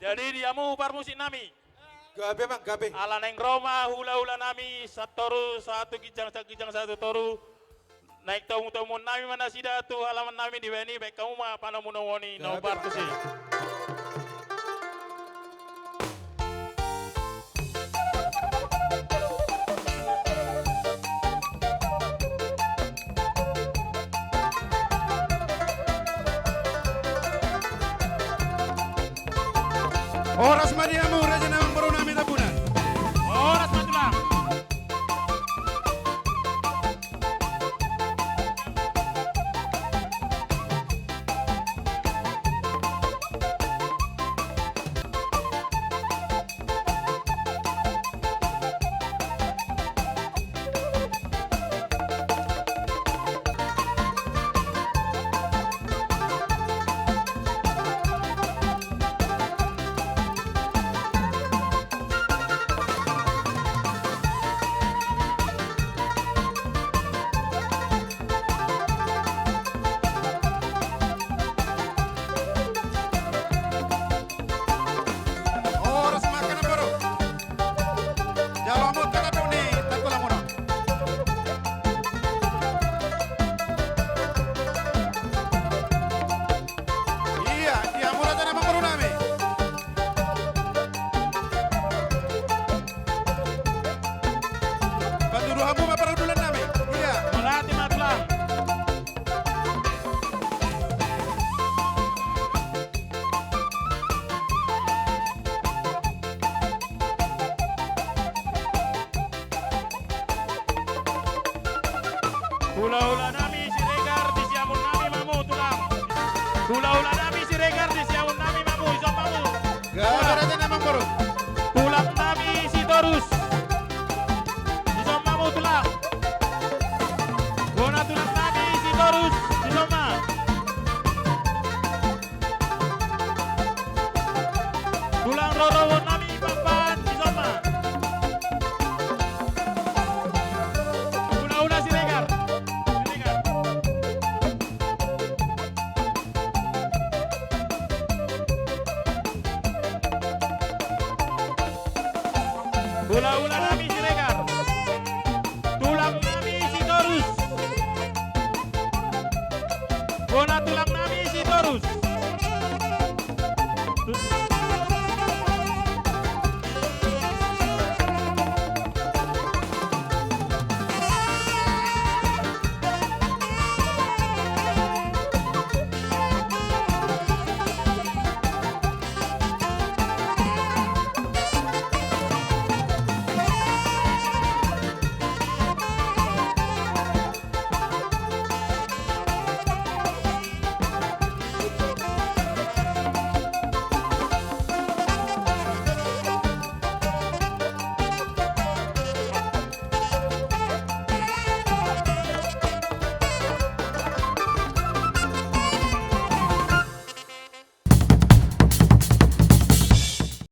Jadi diamu parmusik nami. Gabe mang gabe. Ala neng Roma hula-hula nami satu kijang satu toru. Naik tamu-tamu nami mana sida tu halaman nami di bani baik kamu mah panamu nawoni no parkusi. Oras madiamu raja namang baru nami tabunan. Oras matulang. Oras makan baru. Jalan mut kata ni takulah muna. Iya, diamu raja namang baru nami. Bantu ruhamu maparal bulan nami. Iya. Melati matulang. Hula-hula nami siregar di siamun nami mamu tulang. Hula-hula nami siregar di siamun nami mamu isom mamu. Gabe raja namang baru. Tulang nami si torus. Isom mamu tulang. Gona tulang nami si torus isom ma. Tulang rorowo nami papan isom ma. Hula-hula siregar. Siregar. Hula-hula nami siregar. Tulang nami si torus. Gona tulang nami si torus.